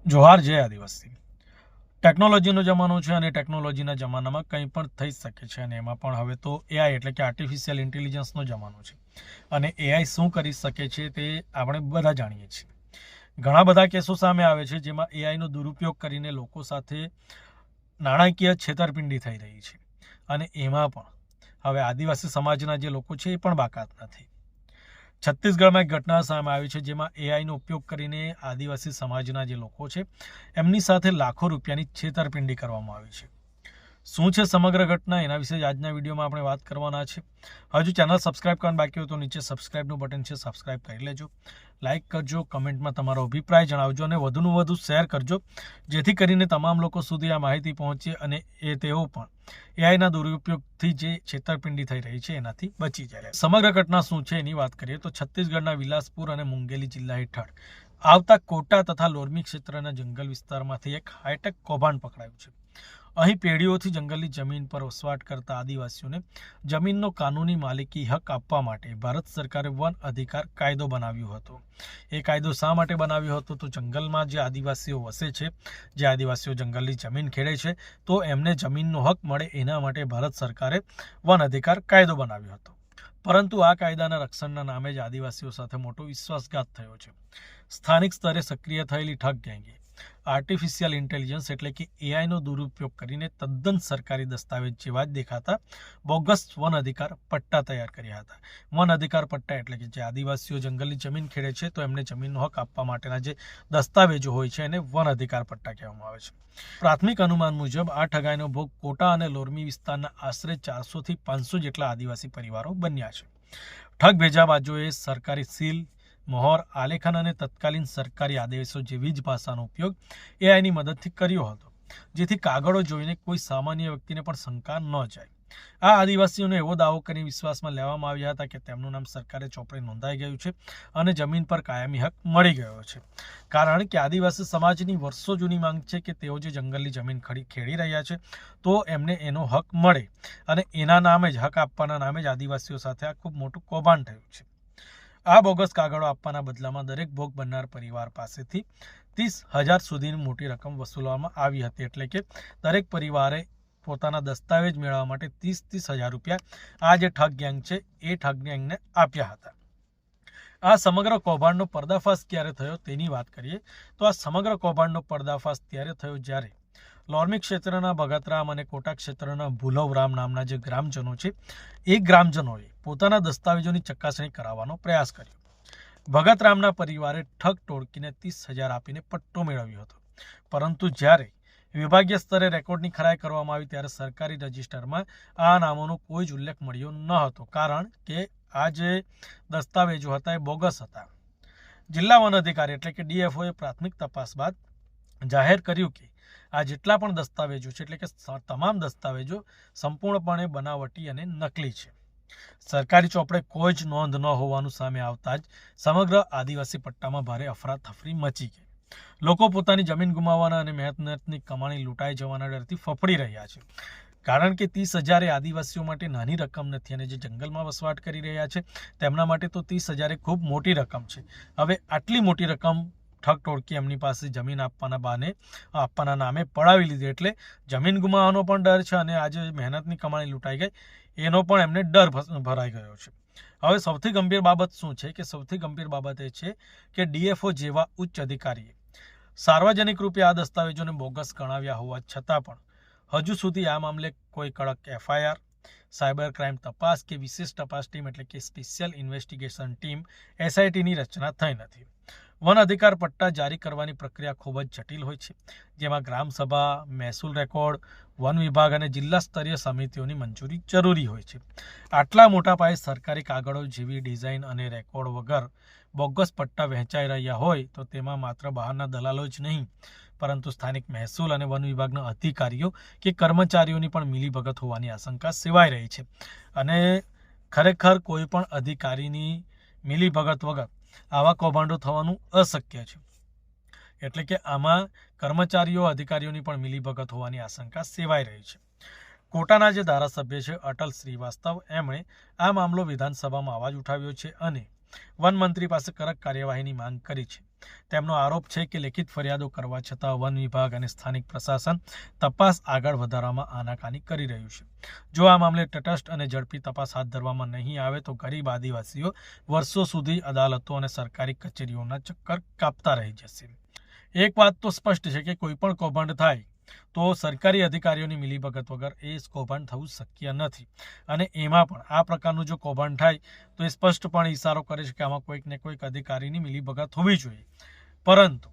જોહાર જય આદિવાસી। ટેકનોલોજીનો જમાનો છે અને ટેકનોલોજીના જમાનામાં કંઈ પણ થઈ શકે છે, અને એમાં પણ હવે તો એઆઈ એટલે કે આર્ટિફિશિયલ ઇન્ટેલિજન્સનો જમાનો છે। અને એઆઈ શું કરી શકે છે તે આપણે બધા જાણીએ છીએ। ઘણા બધા કેસો સામે આવે છે જેમાં એઆઈનો દુરુપયોગ કરીને લોકો સાથે નાણાકીય છેતરપિંડી થઈ રહી છે, અને એમાં પણ હવે આદિવાસી સમાજના જે લોકો છે એ પણ બાકાત નથી। છત્તીસગઢમાં એક ઘટના સામે આવી છે જેમાં એઆઈનો ઉપયોગ કરીને આદિવાસી સમાજના જે લોકો છે એમની સાથે લાખો રૂપિયાની છેતરપિંડી કરવામાં આવી છે। શું છે સમગ્ર ઘટના, એના વિશે આજના વિડીયોમાં આપણે વાત કરવાના છે। હજુ ચેનલ સબસ્ક્રાઇબ કરવાનું બાકી હોય તો નીચે સબસ્ક્રાઇબનું બટન છે, સબસ્ક્રાઇબ કરી લેજો, લાઇક કરજો, કમેન્ટમાં તમારો અભિપ્રાય જણાવજો અને વધુનું વધુ શેર કરજો, જેથી કરીને તમામ લોકો સુધી આ માહિતી પહોંચે અને તેઓ પણ એઆઈના દુરુપયોગથી જે છેતરપિંડી થઈ રહી છે એનાથી બચી જાય। સમગ્ર ઘટના શું છે એની વાત કરીએ તો છત્તીસગઢના વિલાસપુર અને મુંગેલી જિલ્લા હેઠળ આવતા કોટા તથા લોરમી ક્ષેત્રના જંગલ વિસ્તારમાંથી એક હાઈટેક કૌભાંડ પકડાયું છે। અહીં પેઢીઓથી જંગલની જમીન પર વસવાટ કરતા આદિવાસીઓને જમીનનો કાનૂની માલિકી હક આપવા માટે ભારત સરકારે વન અધિકાર કાયદો બનાવ્યો હતો। એ કાયદો શા માટે બનાવ્યો હતો તો જંગલમાં જે આદિવાસીઓ વસે છે, જે આદિવાસીઓ જંગલની જમીન ખેડે છે, તો એમને જમીનનો હક મળે એના માટે ભારત સરકારે વન અધિકાર કાયદો બનાવ્યો હતો। પરંતુ આ કાયદાના રક્ષણના નામે જ આદિવાસીઓ સાથે મોટો વિશ્વાસઘાત થયો છે। સ્થાનિક સ્તરે સક્રિય થયેલી ઠગ ગેંગે આર્ટિફિશિયલ ઇન્ટેલિજન્સ એટલે કે એઆઈનો દુરુપયોગ કરીને તદ્દન સરકારી દસ્તાવેજ જેવા જ દેખાતા બોગસ વન અધિકાર પટ્ટા તૈયાર કર્યા હતા। વન અધિકાર પટ્ટા એટલે કે જે આદિવાસીઓ જંગલની જમીન ખેડે છે તો એમને જમીનનો હક આપવા માટેના જે દસ્તાવેજો હોય છે એને વન અધિકાર પટ્ટા કહેવામાં આવે છે। પ્રાથમિક અનુમાન મુજબ આ ઠગાઈનો ભોગ કોટા અને લોરમી વિસ્તારના આશરે 400 થી 500 જેટલા આદિવાસી પરિવારો બન્યા છે। ઠગ ભેજાબાજોએ સરકારી સીલ, મોહર, આલેખન અને તત્કાલીન સરકારી આદેશો જેવી જ ભાષાનો ઉપયોગ એઆઈની મદદથી કર્યો હતો, જેથી કાગળો જોઈને કોઈ સામાન્ય વ્યક્તિને પણ શંકા ન જાય। આ આદિવાસીઓને એવો દાવો કરીને વિશ્વાસમાં લેવામાં આવ્યા હતા કે તેમનું નામ સરકારી ચોપડે નોંધાઈ ગયું છે અને જમીન પર કાયમી હક મળી ગયો છે, કારણ કે આદિવાસી સમાજની વર્ષો જૂની માંગ છે કે તેઓ જે જંગલની જમીન ખેડી રહ્યા છે તો એમને એનો હક મળે, અને એના નામે જ હક આપવાના નામે જ આદિવાસીઓ સાથે આ ખૂબ મોટું કૌભાંડ થયું છે। આ બોગસ કાગળો આપવાના બદલામાં દરેક ભોગ બનનાર પરિવાર પાસેથી 30,000 સુધીની મોટી રકમ વસૂલવામાં આવી હતી, એટલે કે દરેક પરિવારે પોતાના દસ્તાવેજ મેળવવા માટે 30,000 રૂપિયા આ જે ઠગ ગેંગ છે એ ઠગ ગેંગને આપ્યા હતા। આ સમગ્ર કૌભાંડનો પર્દાફાશ ક્યારે થયો તેની વાત કરીએ તો આ સમગ્ર કૌભાંડનો પર્દાફાશ ત્યારે થયો જ્યારે લોરમી ક્ષેત્રના ભગતરામ અને કોટા ક્ષેત્રના ભુલવરામ નામના જે ગ્રામજનો છે એ ગ્રામજનોએ પોતાના દસ્તાવેજોની ચકાસણી કરાવવાનો પ્રયાસ કર્યો। ભગતરામના પરિવારે ઠગ ટોળકીને 30,000 આપીને પટ્ટો મેળવ્યો હતો, પરંતુ જ્યારે વિભાગીય સ્તરે રેકોર્ડની ખરાઈ કરવામાં આવી ત્યારે સરકારી રજિસ્ટરમાં આ નામોનો કોઈ જ ઉલ્લેખ મળ્યો ન હતો, કારણ કે આ જે દસ્તાવેજો હતા એ બોગસ હતા। જિલ્લા વન અધિકારી એટલે કે ડીએફઓએ પ્રાથમિક તપાસ બાદ જાહેર કર્યું કે આ જેટલા પણ દસ્તાવેજો છે એટલે કે તમામ દસ્તાવેજો સંપૂર્ણપણે બનાવટી અને નકલી છે। સરકારી ચોપડે કોઈ જ નોંધ ન હોવાનું સામે આવતા જ સમગ્ર આદિવાસી પટ્ટામાં ભારે અફરાતફરી મચી ગઈ। લોકો પોતાની જમીન ગુમાવવાના અને મહેનતની કમાણી લૂંટાઈ જવાના ડરથી ફફડી રહ્યા છે, કારણ કે 30,000 એ આદિવાસીઓ માટે નાની રકમ નથી, અને જે જંગલમાં વસવાટ કરી રહ્યા છે તેમના માટે તો 30,000 એ ખૂબ મોટી રકમ છે। હવે આટલી મોટી રકમ ઠગ ટોળકી એમની પાસે જમીન આપવાના નામે પડાવી લીધી, એટલે જમીન ગુમાવવાનો પણ ડર છે અને આજે મહેનતની કમાણી લૂંટાઈ ગઈ એનો પણ એમને ડર ભરાઈ ગયો છે। હવે સૌથી ગંભીર બાબત શું છે કે સૌથી ગંભીર બાબત એ છે કે ડીએફઓ જેવા ઉચ્ચ અધિકારીએ સાર્વજનિક રૂપે આ દસ્તાવેજોને બોગસ ગણાવ્યા હોવા છતાં પણ હજુ સુધી આ મામલે કોઈ કડક એફઆઈઆર, સાયબર ક્રાઇમ તપાસ કે વિશેષ તપાસ ટીમ એટલે કે સ્પેશિયલ ઇન્વેસ્ટિગેશન ટીમ એસઆઈટીની રચના થઈ નથી। વન અધિકાર પટ્ટા જારી કરવાની પ્રક્રિયા ખૂબ જ જટિલ હોય છે, જેમાં ગ્રામસભા, મહેસૂલ રેકોર્ડ, વન વિભાગ અને જિલ્લા સ્તરીય સમિતિઓની મંજૂરી જરૂરી હોય છે। આટલા મોટા પાયે સરકારી કાગળો જેવી ડિઝાઇન અને રેકોર્ડ વગર બોગસ પટ્ટા વહેંચાઈ રહ્યા હોય તો તેમાં માત્ર બહારના દલાલો જ નહીં, પરંતુ સ્થાનિક મહેસૂલ અને વન વિભાગના અધિકારીઓ કે કર્મચારીઓની પણ મિલીભગત હોવાની આશંકા સેવાઈ રહી છે, અને ખરેખર કોઈ પણ અધિકારીની મિલીભગત વગર આવા કૌભાંડો થવાનું અશક્ય છે, એટલે કે આમાં કર્મચારીઓ અધિકારીઓની પણ મિલીભગત હોવાની આશંકા સેવાઈ રહી છે। કોટાના જે ધારાસભ્ય છે અટલ શ્રીવાસ્તવ, એમણે આ મામલો વિધાનસભામાં અવાજ ઉઠાવ્યો છે અને વન મંત્રી પાસે કડક કાર્યવાહીની માંગ કરી છે। તેમનો આરોપ છે કે લેખિત ફરિયાદો કરવા છતાં વન વિભાગ અને સ્થાનિક પ્રશાસન તપાસ આગળ વધારવામાં આનાકાની કરી રહ્યું છે. જો આ મામલે તટસ્થ અને ઝડપી તપાસ હાથ ધરવામાં નહીં આવે તો ગરીબ આદિવાસીઓ વર્ષો સુધી અદાલતો અને સરકારી કચેરીઓના ચક્કર કાપતા રહી જશે. એક વાત તો સ્પષ્ટ છે કે કોઈ પણ કૌભાંડ થાય તો સરકારી અધિકારીઓની મિલીભગત વગર એ કૌભાંડ થવું શક્ય નથી. અને એમાં પણ આ પ્રકારનું જો કૌભાંડ થાય તો એ સ્પષ્ટપણે ઇશારો કરે છે કે આમાં કોઈક ને કોઈક અધિકારીની મિલીભગત હોવી જોઈએ. પરંતુ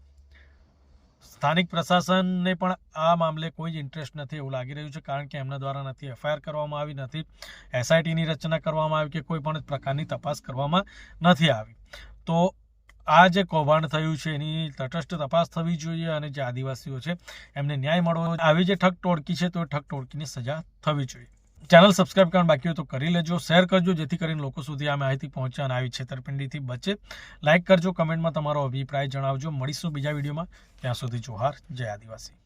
સ્થાનિક પ્રશાસનને પણ આ મામલે કોઈ જ ઇન્ટરેસ્ટ નથી એવું લાગી રહ્યું છે, કારણ કે એમના દ્વારા નથી એફઆઈઆર કરવામાં આવી, નથી એસઆઈટીની રચના કરવામાં આવી કે કોઈ પણ પ્રકારની તપાસ કરવામાં નથી આવી. તો આ જે કૌભાંડ થયું છે એની તટસ્થ તપાસ થવી જોઈએ અને જે આદિવાસીઓ છે એમને ન્યાય મળવો. આવી જે ઠગ ટોળકી છે તો એ ઠગ ટોળકીની સજા થવી જોઈએ. ચેનલ સબસ્ક્રાઇબ કરવાનું બાકી હોય તો કરી લેજો, શેર કરજો જેથી કરીને લોકો સુધી આ માહિતી પહોંચે અને આવી છેતરપિંડીથી બચે. લાઇક કરજો, કમેન્ટમાં તમારો અભિપ્રાય જણાવજો. મળીશું બીજા વિડીયોમાં. ત્યાં સુધી જોહાર, જય આદિવાસી.